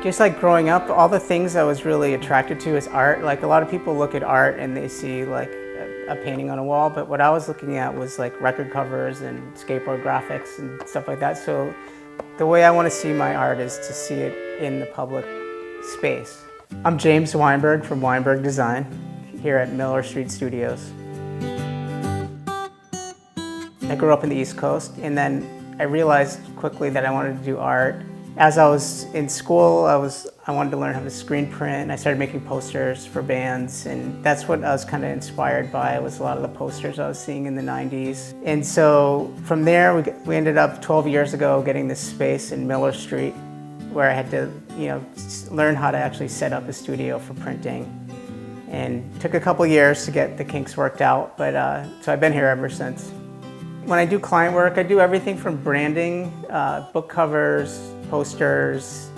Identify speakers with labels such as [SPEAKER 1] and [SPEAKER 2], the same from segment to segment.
[SPEAKER 1] Just like growing up, all the things I was really attracted to is art. Like a lot of people look at art and they see like a painting on a wall, but what I was looking at was like record covers and skateboard graphics and stuff like that. So the way I want to see my art is to see it in the public space. I'm James Weinberg from Weinberg Design here at Miller Street Studios. I grew up in the East Coast, and then I realized quickly that I wanted to do art. As I was in school, I wanted to learn how to screen print. I started making posters for bands, and that's what I was kind of inspired by, was a lot of the posters I was seeing in the 90s. And so from there, we ended up 12 years ago getting this space in Miller Street where I had to, learn how to actually set up a studio for printing. And it took a couple years to get the kinks worked out, but so I've been here ever since. When I do client work, I do everything from branding, book covers, posters,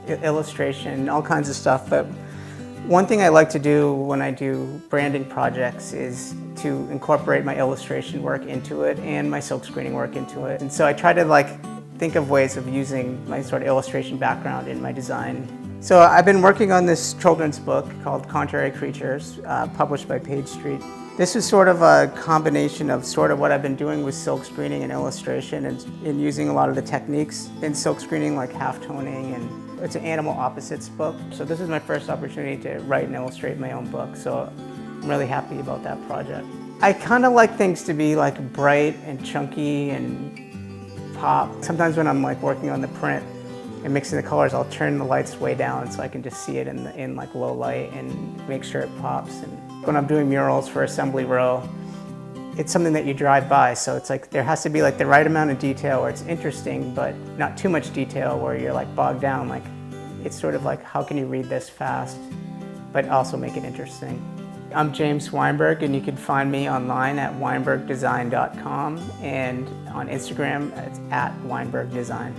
[SPEAKER 1] illustration, all kinds of stuff. But one thing I like to do when I do branding projects is to incorporate my illustration work into it and my silk screening work into it. And so I try to think of ways of using my sort of illustration background in my design. So I've been working on this children's book called Contrary Creatures, published by Page Street. This is sort of a combination of sort of what I've been doing with silk screening and illustration, and using a lot of the techniques in silk screening, like half toning, and it's an animal opposites book. So this is my first opportunity to write and illustrate my own book, so I'm really happy about that project. I kind of like things to be like bright and chunky and pop. Sometimes when I'm working on the print and mixing the colors, I'll turn the lights way down so I can just see it in low light and make sure it pops. And when I'm doing murals for Assembly Row, it's something that you drive by, so it's like there has to be the right amount of detail where it's interesting, but not too much detail where you're bogged down. It's sort of how can you read this fast, but also make it interesting. I'm James Weinberg, and you can find me online at weinbergdesign.com, and on Instagram it's @WeinbergDesign.